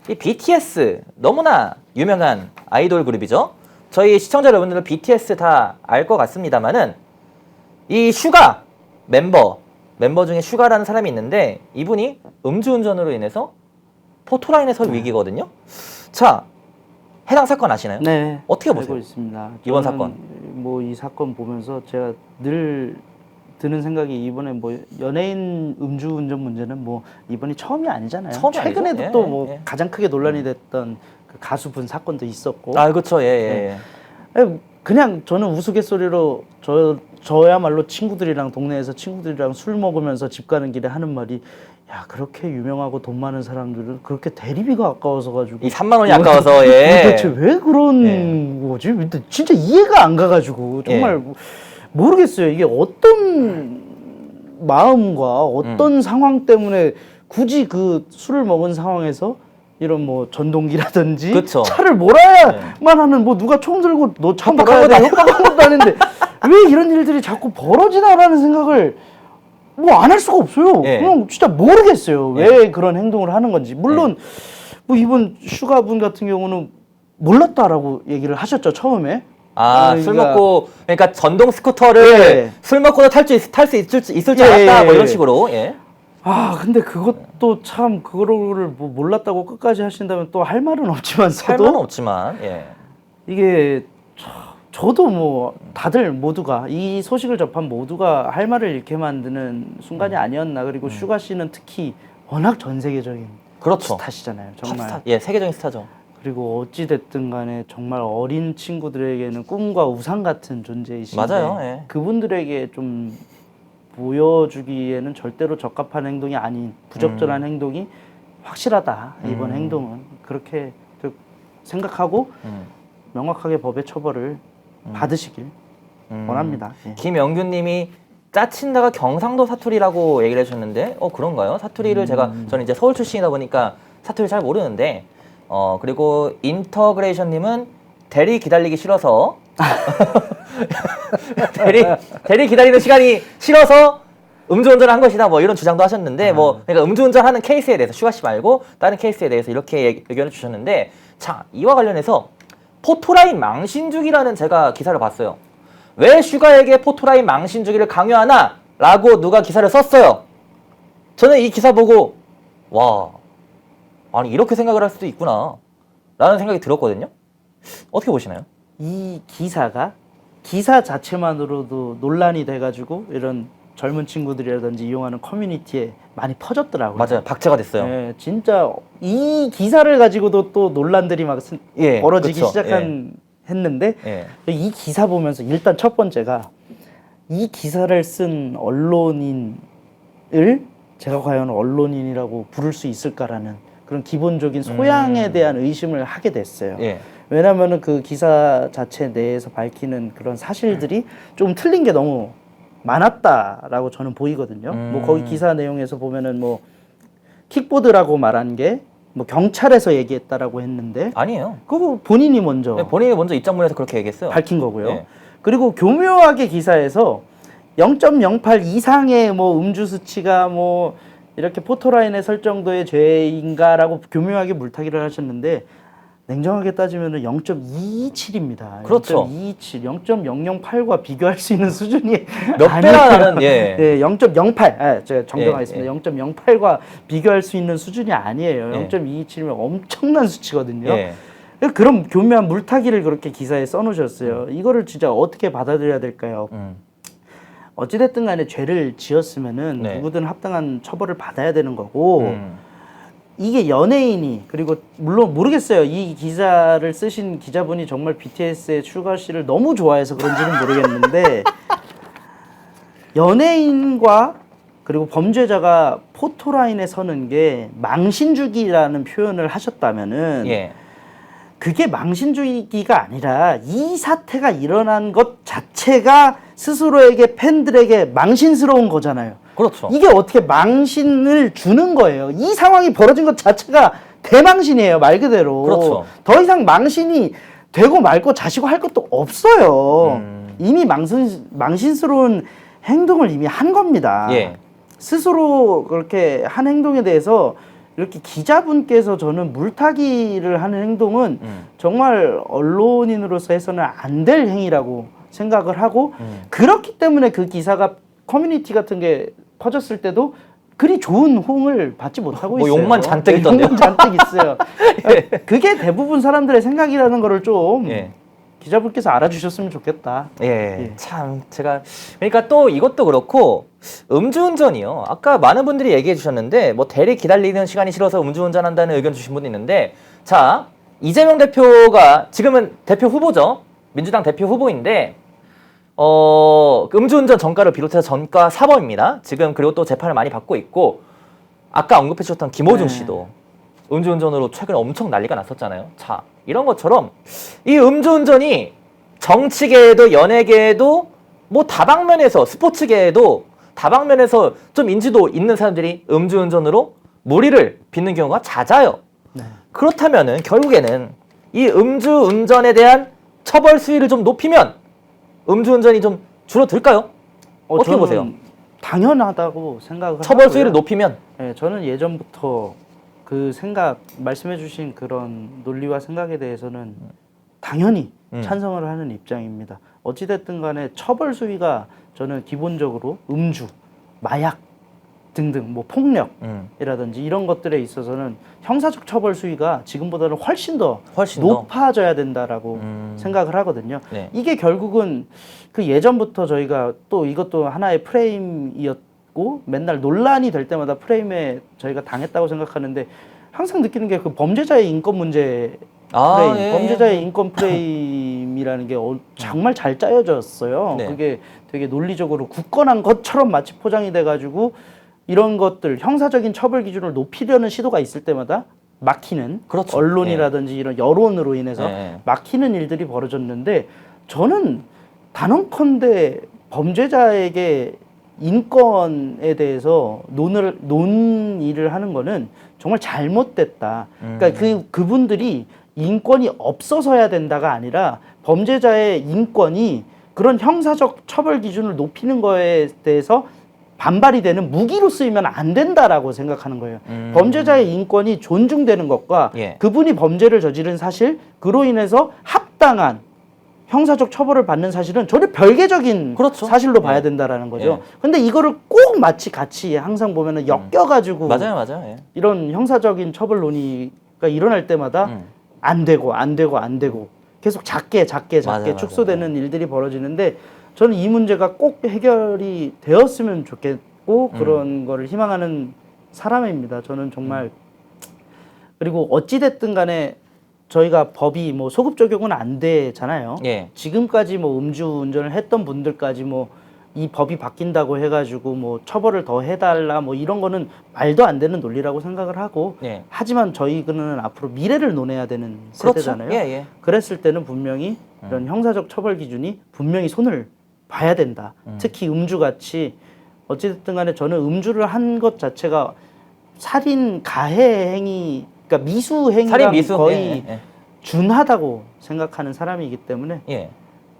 이 BTS 너무나 유명한 아이돌 그룹이죠. 저희 시청자 여러분들은 BTS 다 알 것 같습니다만은 이 슈가 멤버 중에 슈가라는 사람이 있는데 이분이 음주운전으로 인해서 포토라인에 설 위기거든요. 자, 해당 사건 아시나요? 네. 어떻게 보세요? 알고 있습니다. 이번 사건. 뭐 이 사건 보면서 제가 늘 드는 생각이 이번에 뭐 연예인 음주운전 문제는 뭐 이번이 처음이 아니잖아요. 처음이 최근에도 아니죠? 또 예, 뭐 예. 가장 크게 논란이 됐던 그 가수분 사건도 있었고. 아, 그렇죠. 예. 그냥 저는 우스갯소리로 저야말로 친구들이랑 동네에서 친구들이랑 술 먹으면서 집 가는 길에 하는 말이 야 그렇게 유명하고 돈 많은 사람들은 그렇게 대리비가 아까워서 가지고 이 3만 원이 아까워서 예. 도대체 왜 그런 거지? 진짜 이해가 안 가가지고 정말 모르겠어요. 이게 어떤 마음과 어떤 상황 때문에 굳이 그 술을 먹은 상황에서 이런 뭐 전동기라든지 그쵸. 차를 몰아야만 하는 뭐 누가 총 들고 너 차 몰아야 돼 협박한 것도 아닌데 왜 이런 일들이 자꾸 벌어지나라는 생각을 뭐 안 할 수가 없어요. 예. 그냥 진짜 모르겠어요. 왜 그런 행동을 하는 건지. 물론 뭐 이번 슈가분 같은 경우는 몰랐다라고 얘기를 하셨죠 처음에. 아, 그러니까- 술 먹고 그러니까 전동 스쿠터를 예. 술 먹고도 탈 수 있을 줄 알았다 뭐 이런 식으로. 예. 아 근데 그것도 참 그거를 뭐 몰랐다고 끝까지 하신다면 또 할 말은 없지만 할 저도 말은 없지만 예. 이게 저도 뭐 다들 모두가 이 소식을 접한 모두가 할 말을 잃게 만드는 순간이 아니었나. 그리고 슈가 씨는 특히 워낙 전 세계적인 그렇죠. 스타시잖아요. 정말. 팝스타. 예, 세계적인 스타죠. 그리고 어찌 됐든 간에 정말 어린 친구들에게는 꿈과 우상 같은 존재이신데 맞아요. 예. 그분들에게 좀 보여주기에는 절대로 적합한 행동이 아닌 부적절한 행동이 확실하다. 이번 행동은 그렇게 생각하고 명확하게 법의 처벌을 받으시길 원합니다. 예. 김영균님이 짜친다가 경상도 사투리라고 얘기를 해주셨는데 그런가요? 사투리를 저는 이제 서울 출신이다 보니까 사투리 잘 모르는데 그리고 인터그레이션님은 대리 기다리기 싫어서 대리 기다리는 시간이 싫어서 음주운전을 한 것이다 뭐 이런 주장도 하셨는데 뭐 그러니까 음주운전하는 케이스에 대해서 슈가 씨 말고 다른 케이스에 대해서 이렇게 의견을 주셨는데 자 이와 관련해서 포토라인 망신주기라는 제가 기사를 봤어요. 왜 슈가에게 포토라인 망신주기를 강요하나? 라고 누가 기사를 썼어요. 저는 이 기사 보고 와 아니 이렇게 생각을 할 수도 있구나 라는 생각이 들었거든요. 어떻게 보시나요? 이 기사가 기사 자체만으로도 논란이 돼가지고 이런 젊은 친구들이라든지 이용하는 커뮤니티에 많이 퍼졌더라고요. 맞아요. 박제가 됐어요. 예, 진짜 이 기사를 가지고도 또 논란들이 막 벌어지기 그쵸. 했는데 예. 이 기사 보면서 일단 첫 번째가 이 기사를 쓴 언론인을 제가 과연 언론인이라고 부를 수 있을까라는 그런 기본적인 소양에 대한 의심을 하게 됐어요. 예. 왜냐하면 그 기사 자체 내에서 밝히는 그런 사실들이 좀 틀린 게 너무 많았다라고 저는 보이거든요. 뭐 거기 기사 내용에서 보면은 뭐 킥보드라고 말한 게 뭐 경찰에서 얘기했다라고 했는데 아니에요. 그거 본인이 먼저 네, 본인이 먼저 입장문에서 그렇게 얘기했어요. 밝힌 거고요. 예. 그리고 교묘하게 기사에서 0.08 이상의 뭐 음주 수치가 뭐 이렇게 포토라인에 설 정도의 죄인가라고 교묘하게 물타기를 하셨는데 냉정하게 따지면은 0.227입니다. 그렇죠. 0.227, 0.008과 비교할 수 있는 수준이 몇 배나 나는 네, 0.08. 제가 정정하겠습니다. 0.08과 비교할 수 있는 수준이 아니에요. 0.227이면 엄청난 수치거든요. 예. 그런 교묘한 물타기를 그렇게 기사에 써놓으셨어요. 이거를 진짜 어떻게 받아들여야 될까요? 어찌됐든 간에 죄를 지었으면은 누구든 합당한 처벌을 받아야 되는 거고 이게 연예인이 그리고 물론 모르겠어요. 이 기사를 쓰신 기자분이 정말 BTS의 슈가 씨를 너무 좋아해서 그런지는 모르겠는데 연예인과 그리고 범죄자가 포토라인에 서는 게 망신주기라는 표현을 하셨다면은 그게 망신주기가 아니라 이 사태가 일어난 것 자체가 스스로에게 팬들에게 망신스러운 거잖아요. 그렇죠. 이게 어떻게 망신을 주는 거예요. 이 상황이 벌어진 것 자체가 대망신이에요. 말 그대로. 그렇죠. 더 이상 망신이 되고 말고 자시고 할 것도 없어요. 이미 망신스러운 행동을 이미 한 겁니다. 스스로 그렇게 한 행동에 대해서 이렇게 기자분께서 저는 물타기를 하는 행동은 정말 언론인으로서 해서는 안 될 행위라고 생각을 하고 그렇기 때문에 그 기사가 커뮤니티 같은 게 퍼졌을 때도 그리 좋은 호응을 받지 못하고 있어요. 욕만 잔뜩 있던데요. 욕만 잔뜩 있어요. 그게 대부분 사람들의 생각이라는 거를 좀 기자분께서 알아주셨으면 좋겠다. 참 제가 그러니까 또 이것도 그렇고 음주운전이요. 아까 많은 분들이 얘기해 주셨는데 뭐 대리 기다리는 시간이 싫어서 음주운전한다는 의견 주신 분이 있는데 자 이재명 대표가 지금은 대표 후보죠. 민주당 대표 후보인데 음주운전 전과를 비롯해서 전과 사범입니다. 지금 그리고 또 재판을 많이 받고 있고 아까 언급해 주셨던 김호중 씨도 음주운전으로 최근에 엄청 난리가 났었잖아요. 자, 이런 것처럼 이 음주운전이 정치계에도 연예계에도 뭐 다방면에서 스포츠계에도 다방면에서 좀 인지도 있는 사람들이 음주운전으로 무리를 빚는 경우가 잦아요. 그렇다면은 결국에는 이 음주운전에 대한 처벌 수위를 좀 높이면 음주운전이 좀 줄어들까요? 어떻게 보세요? 당연하다고 생각을 처벌 하고요. 수위를 높이면? 네, 저는 예전부터 그 생각 말씀해주신 그런 논리와 생각에 대해서는 당연히 찬성을 하는 입장입니다. 어찌됐든 간에 처벌 수위가 저는 기본적으로 음주, 마약 등등 뭐 폭력이라든지 이런 것들에 있어서는 형사적 처벌 수위가 지금보다는 훨씬 더 높아져야 된다라고 생각을 하거든요. 이게 결국은 그 예전부터 저희가 또 이것도 하나의 프레임이었고 맨날 논란이 될 때마다 프레임에 저희가 당했다고 생각하는데 항상 느끼는 게 그 범죄자의 인권 문제 프레임, 범죄자의 인권 프레임이라는 게 정말 잘 짜여졌어요. 그게 되게 논리적으로 굳건한 것처럼 마치 포장이 돼가지고 이런 것들 형사적인 처벌 기준을 높이려는 시도가 있을 때마다 막히는 언론이라든지 이런 여론으로 인해서 막히는 일들이 벌어졌는데 저는 단언컨대 범죄자에게 인권에 대해서 논의를 하는 거는 정말 잘못됐다. 그러니까 그분들이 인권이 없어서야 된다가 아니라 범죄자의 인권이 그런 형사적 처벌 기준을 높이는 거에 대해서 반발이 되는 무기로 쓰이면 안 된다라고 생각하는 거예요. 범죄자의 인권이 존중되는 것과 그분이 범죄를 저지른 사실, 그로 인해서 합당한 형사적 처벌을 받는 사실은 전혀 별개적인 사실로 봐야 된다라는 거죠. 근데 이거를 꼭 마치 같이 항상 보면은 엮여가지고 맞아요. 이런 형사적인 처벌 논의가 일어날 때마다 안 되고 계속 작게 축소되는 일들이 벌어지는데 저는 이 문제가 꼭 해결이 되었으면 좋겠고 그런 거를 희망하는 사람입니다. 저는 정말 그리고 어찌됐든 간에 저희가 법이 뭐 소급 적용은 안 되잖아요. 지금까지 뭐 음주운전을 했던 분들까지 뭐 이 법이 바뀐다고 해가지고 뭐 처벌을 더 해달라 뭐 이런 거는 말도 안 되는 논리라고 생각을 하고 하지만 저희는 앞으로 미래를 논해야 되는 세대잖아요. 그랬을 때는 분명히 이런 형사적 처벌 기준이 분명히 손을 봐야 된다. 특히 음주같이 어찌됐든 간에 저는 음주를 한 것 자체가 살인 가해 행위 그러니까 미수 행위랑 거의 준하다고 생각하는 사람이기 때문에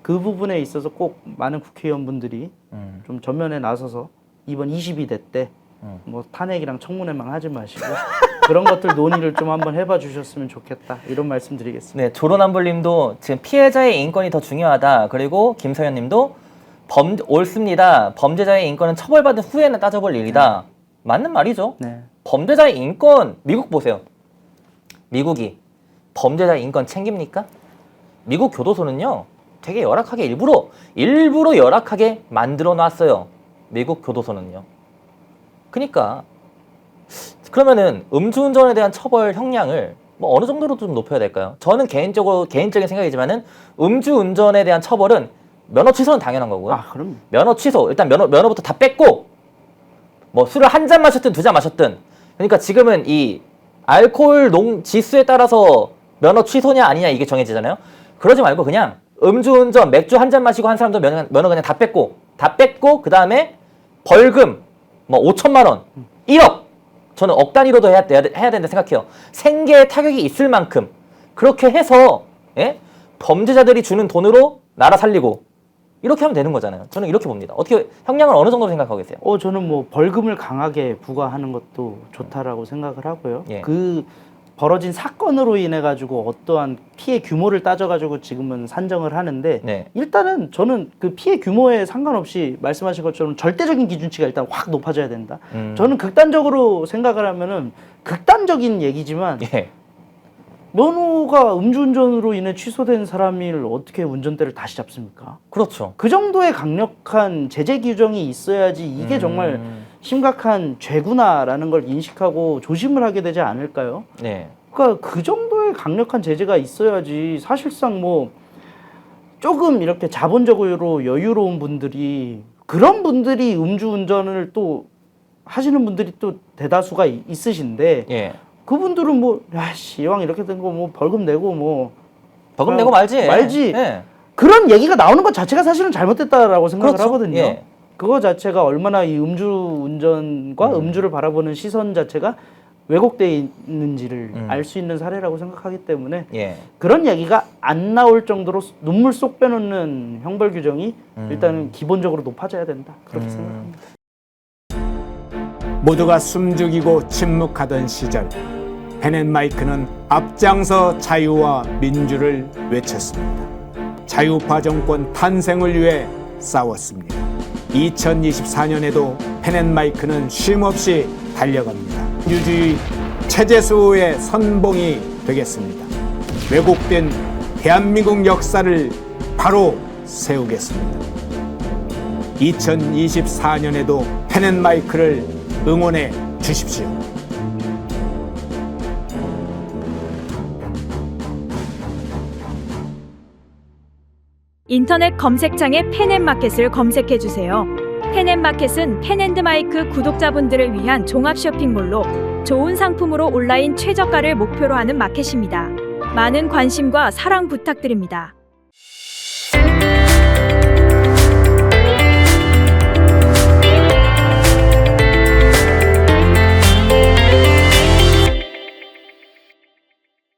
그 부분에 있어서 꼭 많은 국회의원분들이 좀 전면에 나서서 이번 22대 때 뭐 탄핵이랑 청문회만 하지 마시고 그런 것들 논의를 좀 한번 해봐 주셨으면 좋겠다 이런 말씀 드리겠습니다. 조론한불님도 지금 피해자의 인권이 더 중요하다. 그리고 김서연님도 옳습니다. 범죄자의 인권은 처벌받은 후에는 따져볼 일이다. 맞는 말이죠. 범죄자의 인권 미국 보세요. 미국이 범죄자의 인권 챙깁니까? 미국 교도소는요 되게 열악하게 일부러 열악하게 만들어 놨어요. 미국 교도소는요. 그러니까 그러면은 음주운전에 대한 처벌 형량을 뭐 어느 정도로 좀 높여야 될까요? 저는 개인적인 생각이지만은 음주운전에 대한 처벌은 면허 취소는 당연한 거고요. 그럼 면허 취소 일단 면허부터 다 뺐고 뭐 술을 한 잔 마셨든 두 잔 마셨든 그러니까 지금은 이 알코올 지수에 따라서 면허 취소냐 아니냐 이게 정해지잖아요. 그러지 말고 그냥 음주운전 맥주 한 잔 마시고 한 사람도 면허 그냥 다 뺐고 그 다음에 벌금 뭐 5천만 원, 1억 저는 억 단위로도 해야 된다 생각해요. 생계에 타격이 있을 만큼 그렇게 해서 범죄자들이 주는 돈으로 나라 살리고 이렇게 하면 되는 거잖아요. 저는 이렇게 봅니다. 어떻게 형량을 어느 정도로 생각하고 계세요? 저는 뭐 벌금을 강하게 부과하는 것도 좋다라고 생각을 하고요. 예. 그 벌어진 사건으로 인해 가지고 어떠한 피해 규모를 따져 가지고 지금은 산정을 하는데 네. 일단은 저는 그 피해 규모에 상관없이 말씀하신 것처럼 절대적인 기준치가 일단 확 높아져야 된다. 저는 극단적으로 생각을 하면은 극단적인 얘기지만 예. 면허가 음주운전으로 인해 취소된 사람을 어떻게 운전대를 다시 잡습니까? 그렇죠. 그 정도의 강력한 제재 규정이 있어야지 이게 정말 심각한 죄구나라는 걸 인식하고 조심을 하게 되지 않을까요? 네. 그러니까 그 정도의 강력한 제재가 있어야지 사실상 뭐 조금 이렇게 자본적으로 여유로운 분들이 그런 분들이 음주운전을 또 하시는 분들이 또 대다수가 있으신데 예. 그분들은 뭐 야씨 이왕 이렇게 된 거 뭐 벌금 내고 뭐 벌금 내고 말지. 예. 그런 얘기가 나오는 것 자체가 사실은 잘못됐다라고 생각을 그렇죠. 하거든요. 예. 그거 자체가 얼마나 이 음주운전과 음주를 바라보는 시선 자체가 왜곡돼 있는지를 알 수 있는 사례라고 생각하기 때문에 예. 그런 얘기가 안 나올 정도로 눈물 쏙 빼놓는 형벌 규정이 일단은 기본적으로 높아져야 된다. 그렇게 생각합니다. 모두가 숨죽이고 침묵하던 시절 펜앤마이크는 앞장서 자유와 민주를 외쳤습니다. 자유파 정권 탄생을 위해 싸웠습니다. 2024년에도 펜앤마이크는 쉼없이 달려갑니다. 민주주의 체제수호의 선봉이 되겠습니다. 왜곡된 대한민국 역사를 바로 세우겠습니다. 2024년에도 펜앤마이크를 응원해 주십시오. 인터넷 검색창에 펜앤마켓을 검색해 주세요. 펜앤마켓은 펜앤드마이크 구독자분들을 위한 종합 쇼핑몰로 좋은 상품으로 온라인 최저가를 목표로 하는 마켓입니다. 많은 관심과 사랑 부탁드립니다.